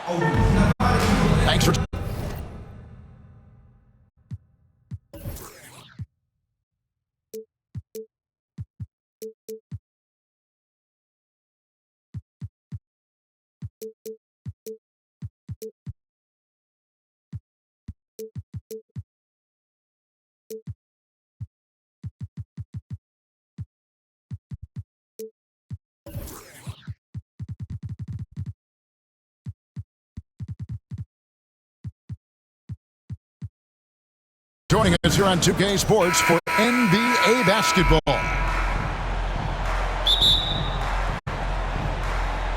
Thanks for... Joining us here on 2K Sports for NBA basketball.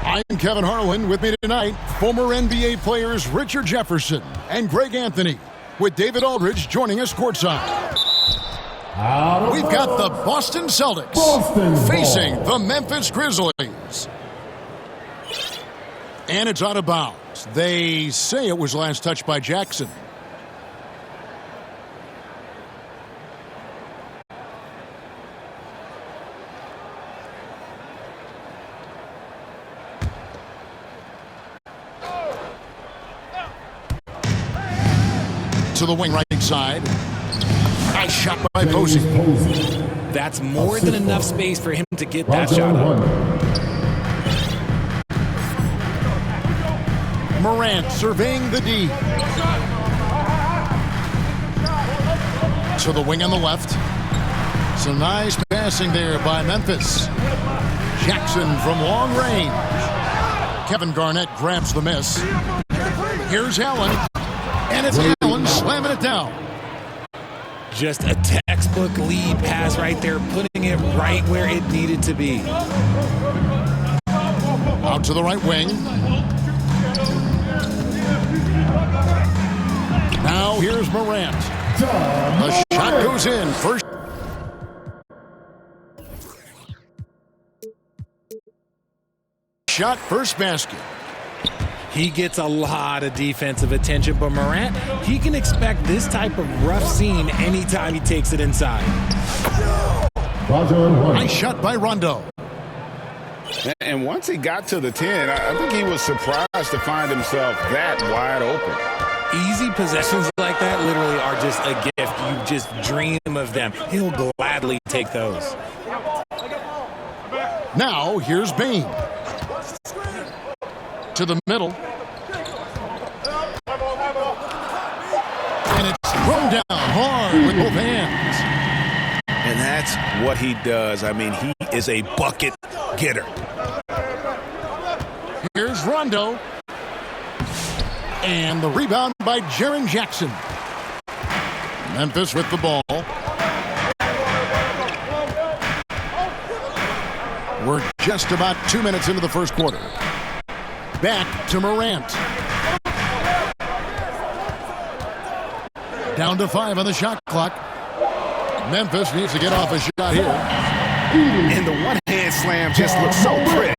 I'm Kevin Harlan. With me tonight, former NBA players Richard Jefferson and Greg Anthony, with David Aldridge joining us courtside. We've got the Boston Celtics facing the Memphis Grizzlies. And it's out of bounds. They say it was last touched by Jackson. To the wing right side. Nice shot by Posey. That's more than enough space for him to get that shot up. Morant surveying the D. To the wing on the left. Some nice passing there by Memphis. Jackson from long range. Kevin Garnett grabs the miss. Here's Allen. And it's Allen slamming it down. Just a textbook lead pass right there, putting it right where it needed to be. Out to the right wing. Now here's Morant. The shot goes in. First shot, first basket. He gets a lot of defensive attention, but Morant, he can expect this type of rough scene anytime he takes it inside. Nice shot by Rondo. And once he got to the 10, I think he was surprised to find himself that wide open. Easy possessions like that literally are just a gift. You just dream of them. He'll gladly take those. Now here's Bain. To the middle. And it's thrown down hard with both hands. And that's what he does. I mean, he is a bucket getter. Here's Rondo. And the rebound by Jaren Jackson. Memphis with the ball. We're just about 2 minutes into the first quarter. Back to Morant. Down to 5 on the shot clock. Memphis needs to get off a shot here. And the one-hand slam just looks so pretty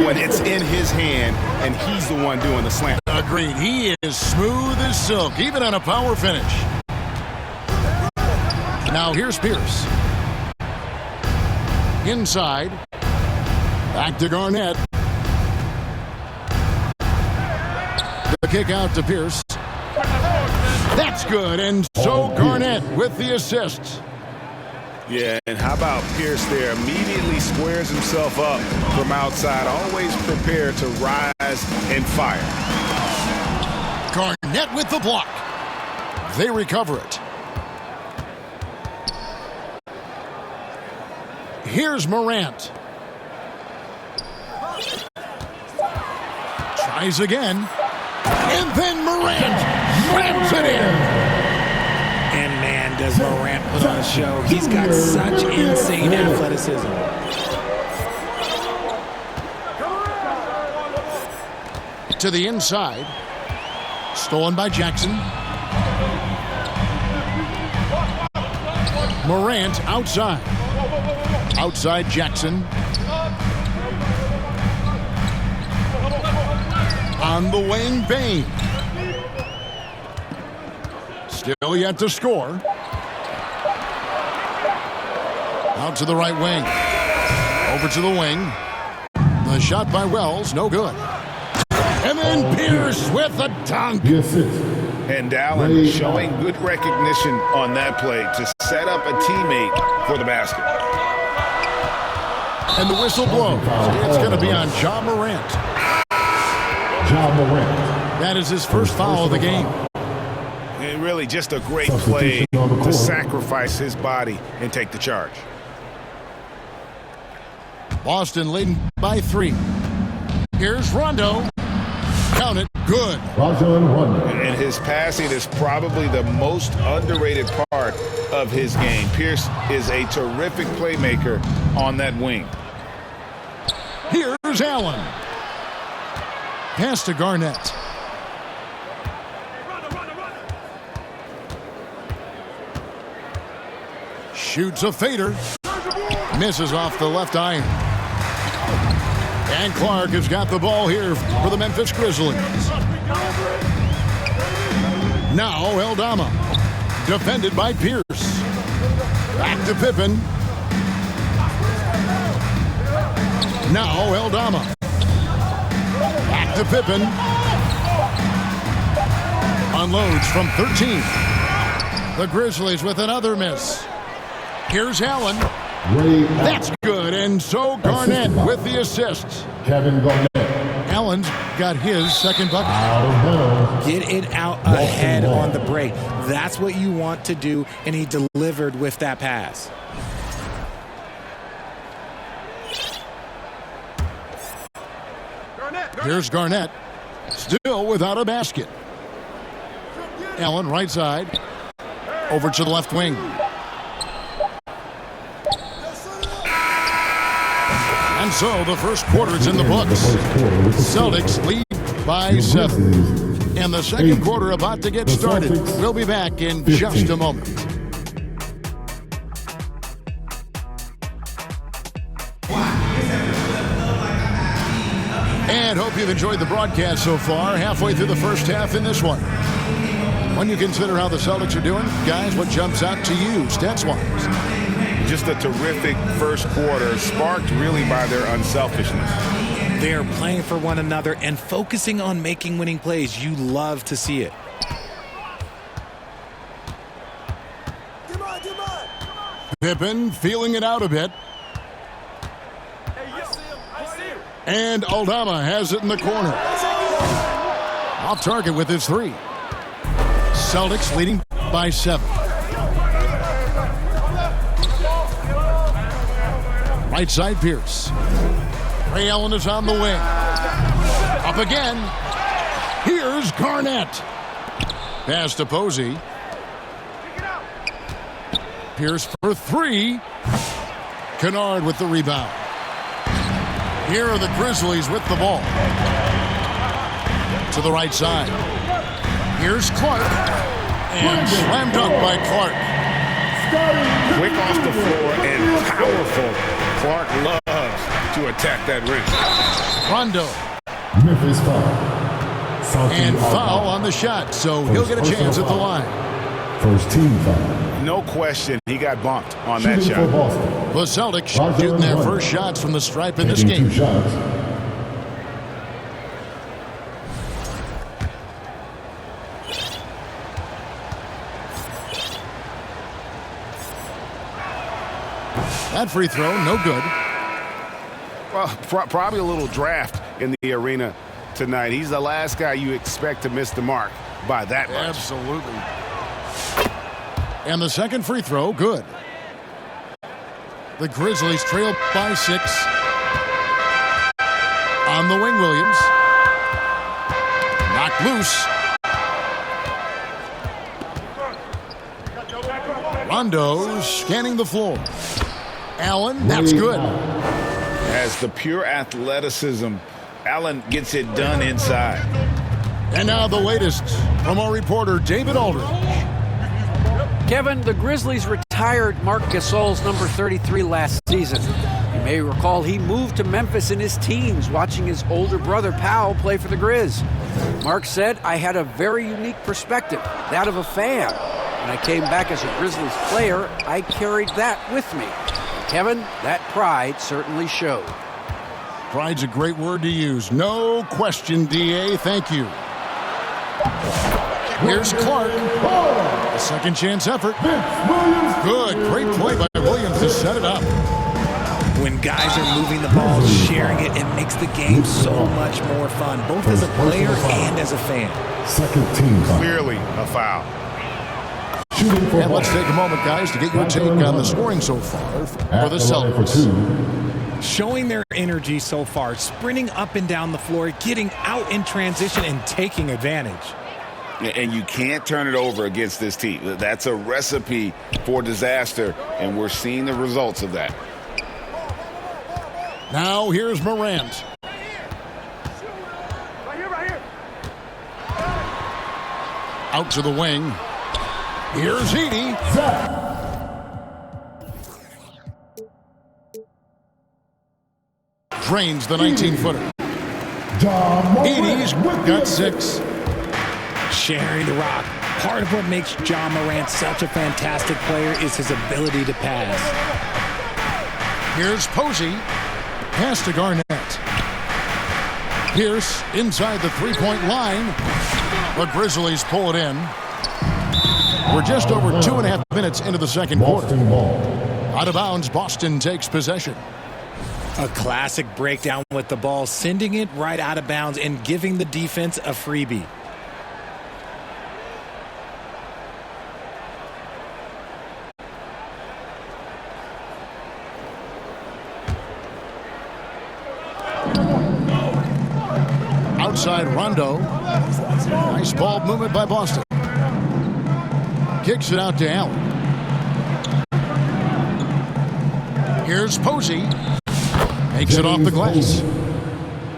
when it's in his hand and he's the one doing the slam. Agreed. He is smooth as silk, even on a power finish. Now here's Pierce. Inside. Back to Garnett. The kick out to Pierce. That's good, and so Garnett with the assist. Yeah, and how about Pierce there? Immediately squares himself up from outside, always prepared to rise and fire. Garnett with the block. They recover it. Here's Morant. Tries again. And then Morant rams it in. And man, does Morant put on a show. He's got such insane athleticism. To the inside. Stolen by Jackson. Morant outside. Outside Jackson. On the wing, Bain. Still yet to score. Out to the right wing. Over to the wing. The shot by Wells, no good. And then Pierce with a dunk. And Allen showing good recognition on that play to set up a teammate for the basket. And the whistle blows. It's going to be on Ja Morant. That is his first foul of the game. And really just a great play to sacrifice his body and take the charge. Boston leading by 3. Here's Rondo. Count it. Good. And his passing is probably the most underrated part of his game. Pierce is a terrific playmaker on that wing. Here's Allen. Pass to Garnett. Shoots a fader. Misses off the left iron. And Clark has got the ball here for the Memphis Grizzlies. Now Eldama. Defended by Pierce. Back to Pippen. Now Eldama. Back to Pippen. Unloads from 13. The Grizzlies with another miss. Here's Allen. That's good. And so Garnett with the assist. Kevin Garnett. Allen's got his second bucket. Get it out ahead on the break. That's what you want to do, and he delivered with that pass. Here's Garnett. Still without a basket. Allen right side. Over to the left wing. And so the first quarter is in the books. Celtics lead by 7. And the second quarter about to get started. We'll be back in just a moment. And hope you've enjoyed the broadcast so far. Halfway through the first half in this one. When you consider how the Celtics are doing, guys, what jumps out to you stats-wise? Just a terrific first quarter, sparked really by their unselfishness. They are playing for one another and focusing on making winning plays. You love to see it. Pippen feeling it out a bit. And Aldama has it in the corner. Off target with his 3. Celtics leading by 7. Right side Pierce. Ray Allen is on the wing. Up again. Here's Garnett. Pass to Posey. Pierce for 3. Kennard with the rebound. Here are the Grizzlies with the ball. To the right side. Here's Clark. And slam dunk by Clark. Quick off the floor and powerful. Clark loves to attack that rim. Rondo. Memphis foul. And foul on the shot, so he'll get a chance at the line. First team foul. No question, he got bumped on that Shooting shot. for Boston. The Celtics shooting their first shots from the stripe in this Taking game. 2 shots. That free throw, no good. Well, probably a little draft in the arena tonight. He's the last guy you expect to miss the mark by that much. Absolutely. And the second free throw, good. The Grizzlies trail by 6. On the wing, Williams. Knocked loose. Rondo scanning the floor. Allen, that's good. As the pure athleticism, Allen gets it done inside. And now the latest from our reporter, David Aldridge. Kevin, the Grizzlies retired Marc Gasol's number 33 last season. You may recall he moved to Memphis in his teens, watching his older brother Powell play for the Grizz. Marc said, "I had a very unique perspective, that of a fan. When I came back as a Grizzlies player, I carried that with me." Kevin, that pride certainly showed. Pride's a great word to use. No question, D.A. Thank you. Here's Clark. A second chance effort. Good. Great play by Williams to set it up. When guys are moving the ball, sharing it, it makes the game so much more fun, both as a player and as a fan. Second team foul. Clearly a foul. And let's take a moment, guys, to get your take on the scoring so far for the Celtics. Showing their energy so far, sprinting up and down the floor, getting out in transition, and taking advantage. And you can't turn it over against this team. That's a recipe for disaster, and we're seeing the results of that. Now here's Morant. Out to the wing. Here's Edey. Drains the 19-footer. Edey's got 6. Sharing the rock. Part of what makes John Morant such a fantastic player is his ability to pass. Here's Posey. Pass to Garnett. Pierce inside the three-point line. The Grizzlies pull it in. We're just over 2.5 minutes into the second quarter. Out of bounds, Boston takes possession. A classic breakdown with the ball, sending it right out of bounds and giving the defense a freebie. Outside Rondo. Nice ball movement by Boston. Kicks it out to Allen. Here's Posey. Makes it off the glass.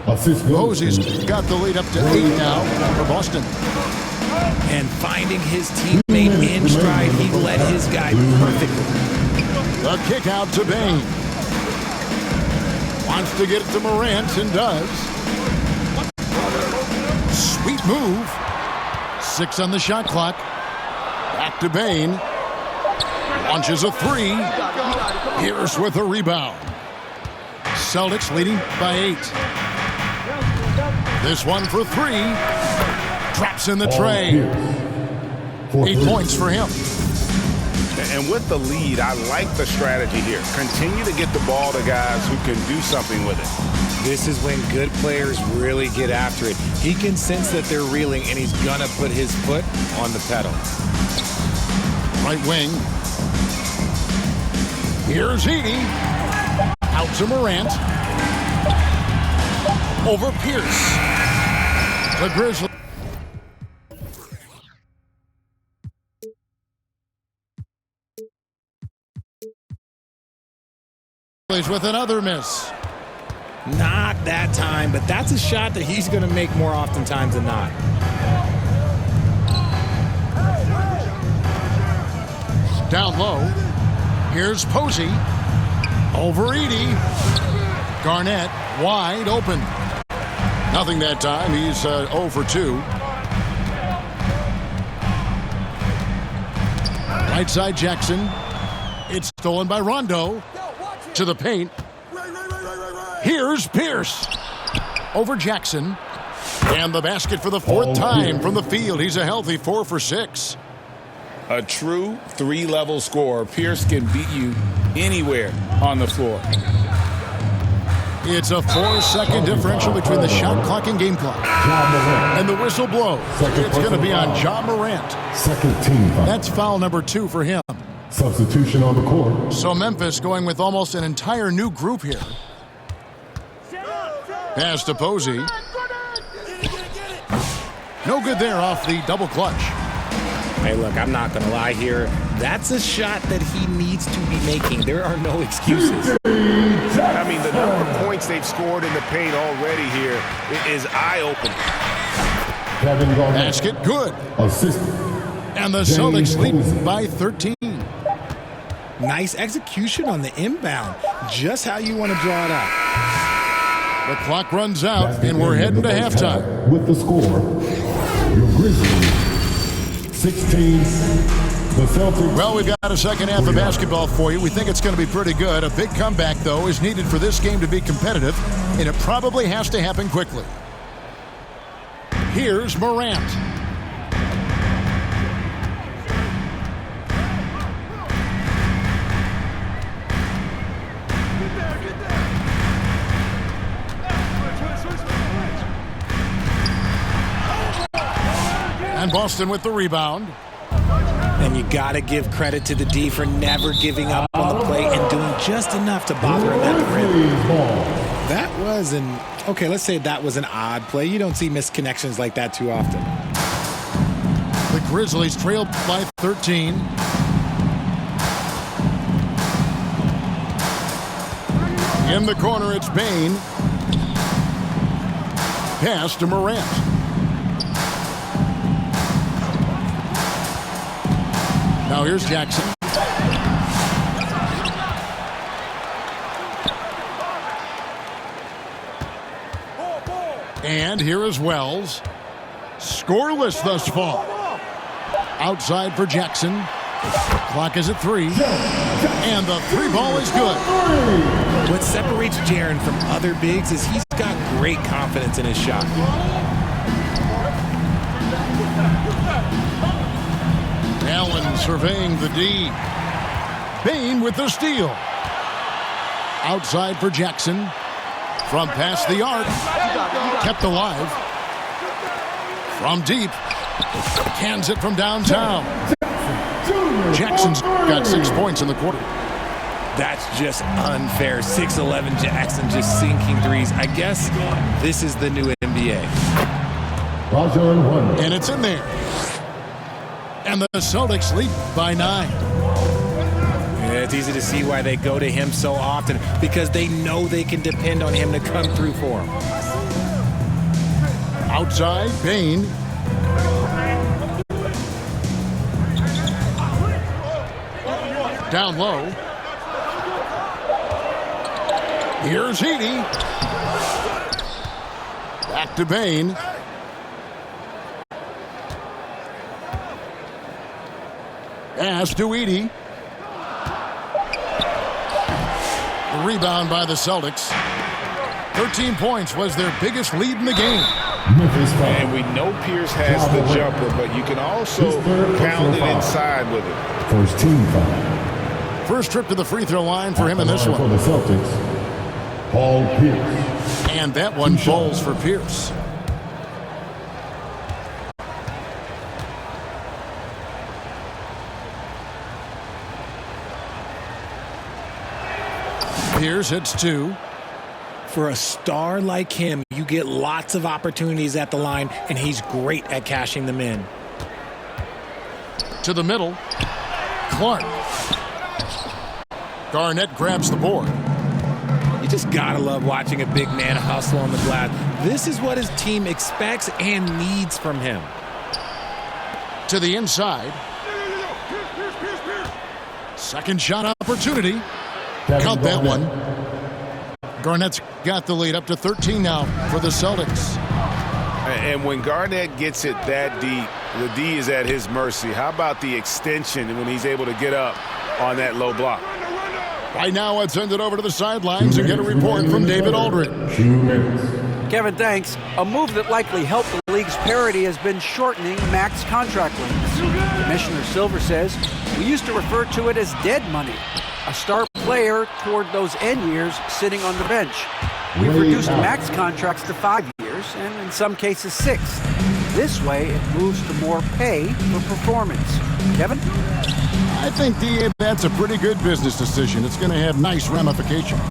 Posey's got the lead up to 8 now for Boston. And finding his teammate in stride, he led his guy perfectly. The kick out to Bain. Wants to get it to Morant and does. Sweet move. 6 on the shot clock. Back to Bain. Launches a 3. Pierce with a rebound. Celtics leading by 8. This one for 3. Traps in the tray. 8 points for him. And with the lead, I like the strategy here. Continue to get the ball to guys who can do something with it. This is when good players really get after it. He can sense that they're reeling, and he's gonna put his foot on the pedal. Right wing. Here's Edey. Out to Morant. Over Pierce. The Grizzlies. With another miss. Not that time, but that's a shot that he's going to make more oftentimes than not. Down low. Here's Posey. Over Edey. Garnett wide open. Nothing that time. He's 0 for 2. Right side Jackson. It's stolen by Rondo. To the paint. Here's Pierce. Over Jackson. And the basket for the 4th time from the field. He's a healthy 4 for 6. A true 3-level scorer. Pierce can beat you anywhere on the floor. It's a 4-second differential between the shot clock and game clock. And the whistle blows. It's going to be on John Morant. Second team foul. That's foul number 2 for him. Substitution on the court. So Memphis going with almost an entire new group here. Pass to Posey. No good there off the double clutch. Hey, look, I'm not going to lie here. That's a shot that he needs to be making. There are no excuses. I mean, the number of points they've scored in the paint already here is eye-opening. Basket good. Assistant. And the Celtics lead by 13. Nice execution on the inbound. Just how you want to draw it up. The clock runs out, and we're heading to halftime. With the score, your Grizzlies 16, The Celtics. Well, we've got a second half of basketball for you. We think it's going to be pretty good. A big comeback, though, is needed for this game to be competitive, and it probably has to happen quickly. Here's Morant. And Boston with the rebound. And you got to give credit to the D for never giving up on the play and doing just enough to bother him at the rim. That was okay, let's say that was an odd play. You don't see misconnections like that too often. The Grizzlies trail by 13. In the corner, it's Bane. Pass to Morant. Now here's Jackson. And here is Wells. Scoreless thus far. Outside for Jackson. Clock is at 3. And the 3 ball is good. What separates Jaren from other bigs is he's got great confidence in his shot. Allen surveying the D. Bane with the steal. Outside for Jackson. From past the arc. Kept alive. From deep. Cans it from downtown. Jackson's got 6 points in the quarter. That's just unfair. 6'11" Jackson just sinking threes. I guess this is the new NBA. And it's in there. And the Celtics lead by 9. Yeah, it's easy to see why they go to him so often, because they know they can depend on him to come through for them. Outside, Bane. Down low. Here's Heaney. Back to Bane. Pass to Edey. The rebound by the Celtics. 13 points was their biggest lead in the game. And we know Pierce has the jumper, but you can also pound it inside with it. First team foul. First trip to the free throw line for him in this For one. the Celtics, Paul Pierce. And that one falls for Pierce. Pierce hits 2. For a star like him, you get lots of opportunities at the line, and he's great at cashing them in. To the middle. Clark. Garnett grabs the board. You just gotta love watching a big man hustle on the glass. This is what his team expects and needs from him. To the inside. Second shot opportunity. Count that one. Garnett's got the lead up to 13 now for the Celtics. And when Garnett gets it that deep, the D is at his mercy. How about the extension when he's able to get up on that low block? Right now, I'd send it over to the sidelines and get a report from David Aldridge. 2 minutes. Kevin, thanks. A move that likely helped the league's parity has been shortening max contract lengths. Commissioner Silver says, we used to refer to it as dead money, a star player toward those end years sitting on the bench. We've reduced max contracts to 5 years, and in some cases 6. This way, it moves to more pay for performance. Kevin? I think, that's a pretty good business decision. It's going to have nice ramifications.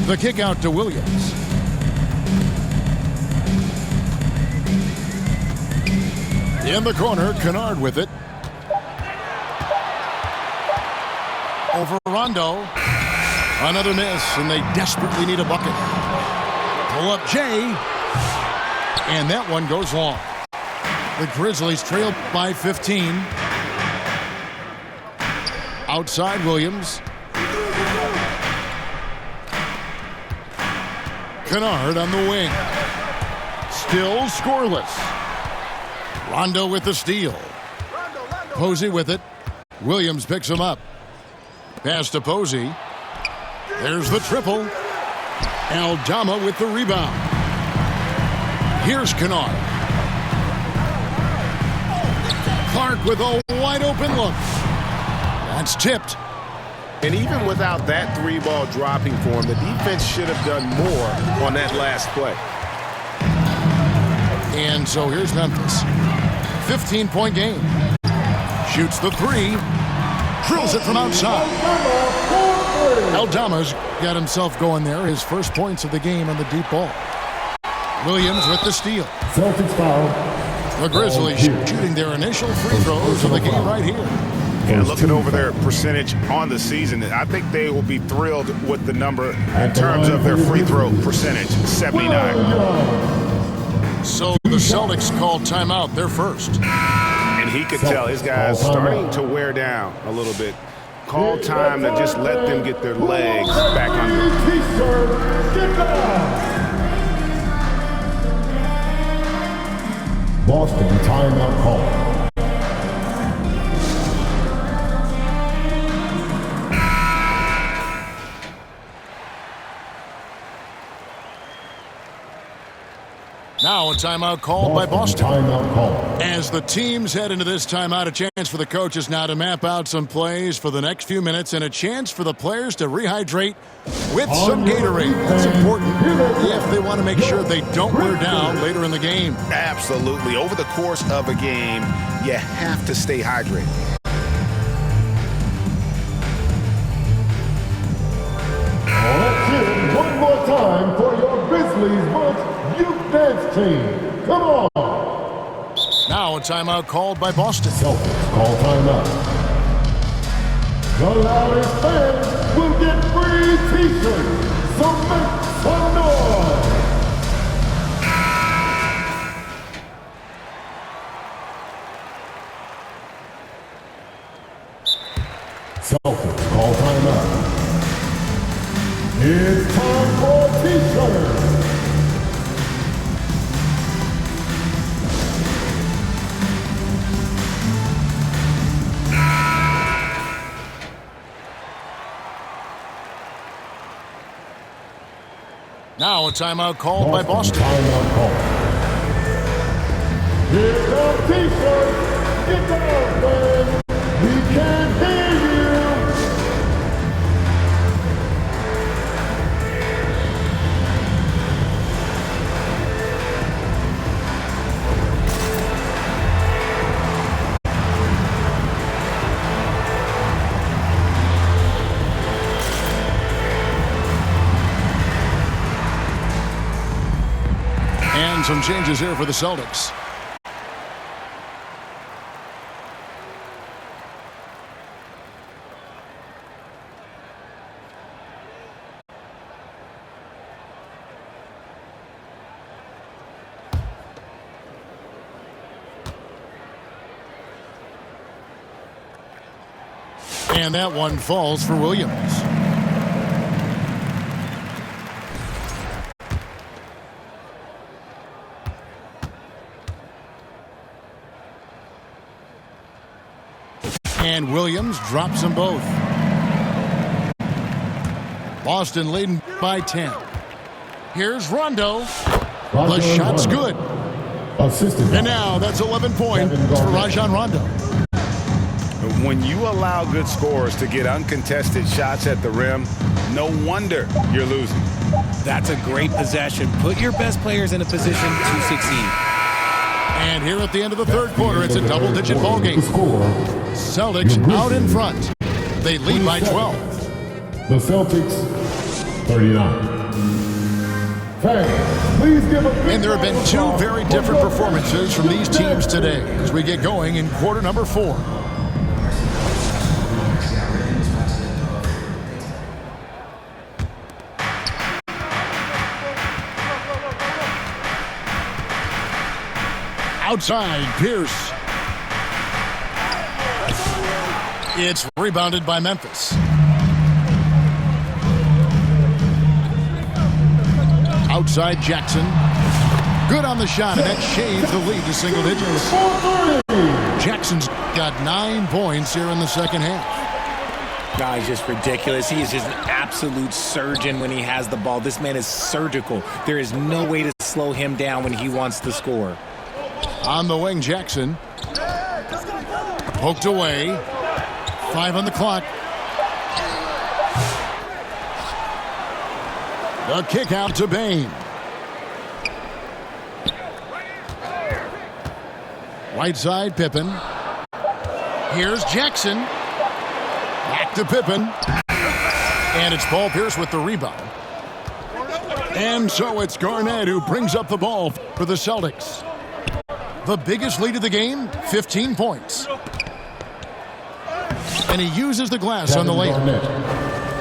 The kick out to Williams. In the corner, Kennard with it. Over Rondo. Another miss, and they desperately need a bucket. Pull up Jay. And that one goes long. The Grizzlies trail by 15. Outside Williams. Kennard on the wing. Still scoreless. Rondo with the steal. Posey with it. Williams picks him up. Pass to Posey. There's the triple. Aldama with the rebound. Here's Kennard. Clark with a wide-open look. That's tipped. And even without that three-ball dropping for him, the defense should have done more on that last play. And so here's Memphis. 15-point game. Shoots the three. Drills it from outside. Aldama's got himself going there. His first points of the game on the deep ball. Williams with the steal. Celtics foul. The Grizzlies shooting their initial free throws of the game right here. Yeah, looking over their percentage on the season, I think they will be thrilled with the number in terms of their free throw percentage, 79. So the Celtics called timeout. They're first. And he could tell his guys starting to wear down a little bit. Call time to just let them get their legs back under. Boston timeout call. Now a timeout called by Boston. Timeout call. As the teams head into this timeout, a chance for the coaches now to map out some plays for the next few minutes and a chance for the players to rehydrate with some Gatorade. That's important if they want to make sure they don't wear down later in the game. Absolutely. Over the course of a game, you have to stay hydrated. Let's hear it one more time for your Grizzlies Bunch Youth Dance Team. Come on. Now a timeout called by Boston. Celtics call timeout. The loudest fans will get free t-shirts. So make some noise. Celtics call timeout. It's time for t-shirts. Now a timeout called by Boston. Timeout call. Here come t-shirts. Get down, fans. We can't hear you. And some changes here for the Celtics. And that one falls for Williams. And Williams drops them both. Boston leading by 10. Here's Rondo. The shot's good. And now that's 11 points for Rajon Rondo. When you allow good scorers to get uncontested shots at the rim, no wonder you're losing. That's a great possession. Put your best players in a position to succeed. And here at the end of the third quarter, it's a double-digit ball game. Celtics out in front. They lead by 12. The Celtics, 39. Fans, please give a big And there have been two very different performances from these teams today as we get going in quarter number 4. Outside, Pierce. It's rebounded by Memphis. Outside, Jackson. Good on the shot, and that shaves the lead to single digits. Jackson's got 9 points here in the second half. Guy's just ridiculous. He is just an absolute surgeon when he has the ball. This man is surgical. There is no way to slow him down when he wants to score. On the wing, Jackson. Poked away. 5 on the clock. The kick out to Bain. Right side, Pippen. Here's Jackson. Back to Pippen. And it's Paul Pierce with the rebound. And so it's Garnett who brings up the ball for the Celtics. The biggest lead of the game, 15 points. And he uses the glass on the layup.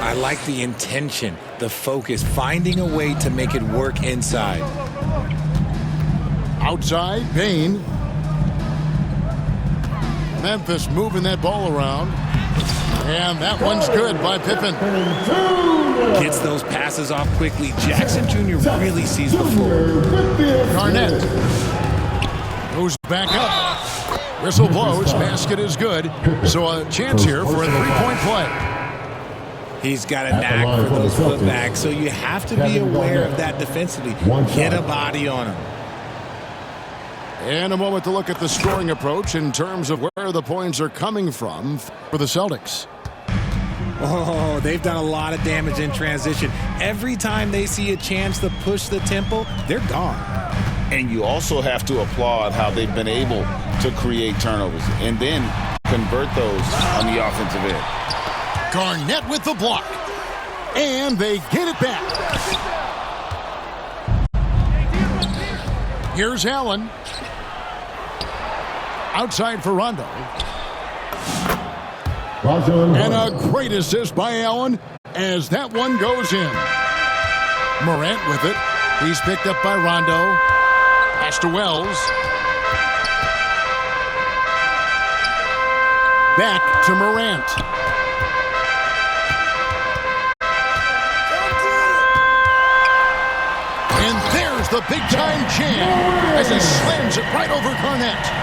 I like the intention, the focus, finding a way to make it work inside. Outside, Bain. Memphis moving that ball around. And that one's good by Pippen. Gets those passes off quickly. Jackson Jr. really sees the floor. Garnett goes back up. Whistle blows. Basket is good. So a chance here for a three-point play. He's got a knack for those putbacks, so you have to be aware of that defensively. Get a body on him. And a moment to look at the scoring approach in terms of where the points are coming from for the Celtics. Oh, they've done a lot of damage in transition. Every time they see a chance to push the tempo, they're gone. And you also have to applaud how they've been able to create turnovers and then convert those on the offensive end. Garnett with the block. And they get it back. Here's Allen. Outside for Rondo. And a great assist by Allen as that one goes in. Morant with it. He's picked up by Rondo. Pass to Wells. Back to Morant. And there's the big-time jam as he slams it right over Garnett.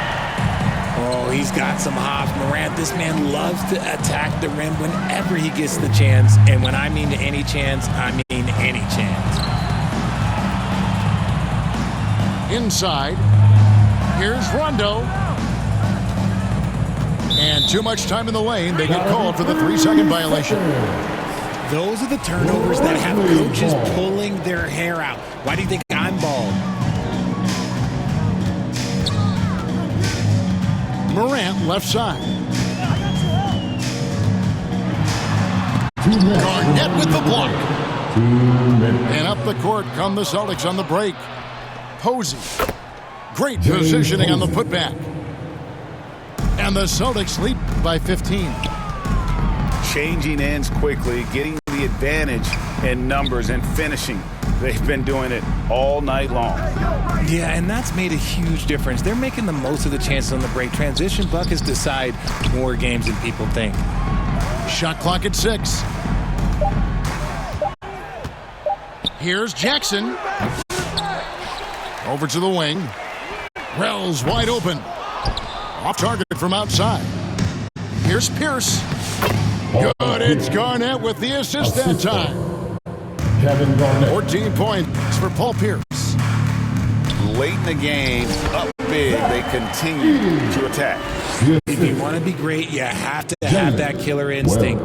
Oh, he's got some hops. Morant, this man loves to attack the rim whenever he gets the chance. And when I mean any chance, I mean any chance. Inside. Here's Rondo. And too much time in the lane. They get called for the 3-second violation. Those are the turnovers that have coaches pulling their hair out. Why do you think I'm bald? Morant left side. Garnett with the block. And up the court come the Celtics on the break. Posey. Great positioning on the putback. And the Celtics lead by 15. Changing ends quickly, getting the advantage in numbers and finishing. They've been doing it all night long. Yeah, and that's made a huge difference. They're making the most of the chances on the break. Transition buckets decide more games than people think. Shot clock at 6. Here's Jackson. Over to the wing. Wells wide open. Off target from outside. Here's Pierce. Good, it's Garnett with the assist that time. 14 points for Paul Pierce. Late in the game, up big, they continue to attack. If you want to be great, you have to have that killer instinct.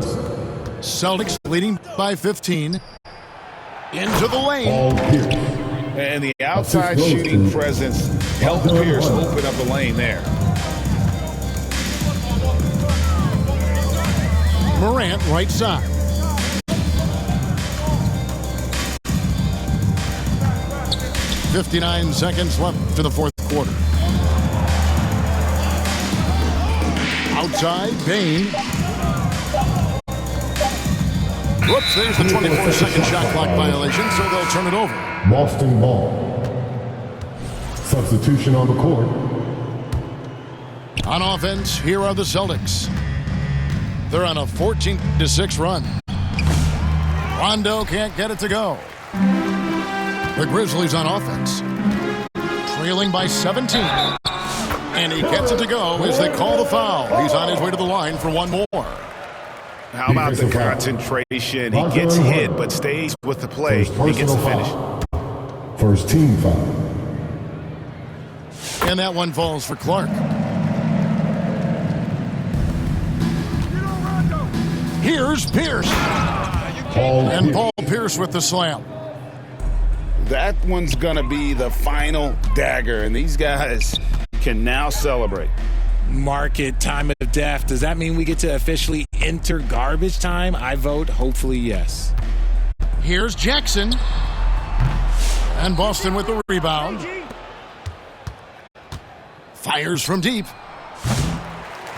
Celtics leading by 15. Into the lane. And the outside shooting presence helped Pierce open up the lane there. Morant right side. .59 seconds left to the fourth quarter. Outside, Bain. Whoops, there's the 24-second shot clock violation, so they'll turn it over. Boston ball. Substitution on the court. On offense, here are the Celtics. They're on a 14-6 run. Rondo can't get it to go. The Grizzlies on offense. Trailing by 17. And he gets it to go as they call the foul. He's on his way to the line for one more. How about the concentration? He gets hit but stays with the play. He gets the finish. First team foul. And that one falls for Clark. Here's Pierce. And Paul Pierce with the slam. That one's going to be the final dagger, and these guys can now celebrate. Market time of death. Does that mean we get to officially enter garbage time? I vote hopefully yes. Here's Jackson. And Boston with the rebound. Fires from deep.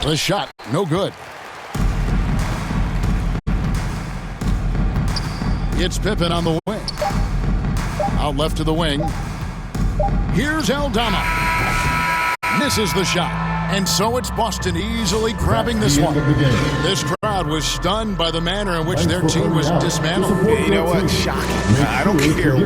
The shot, no good. It's Pippen on the wing. Out left to the wing. Here's Aldama. Misses the shot. And so it's Boston easily grabbing this one. This crowd was stunned by the manner in which their team was dismantled. You know what? Shocking. I don't care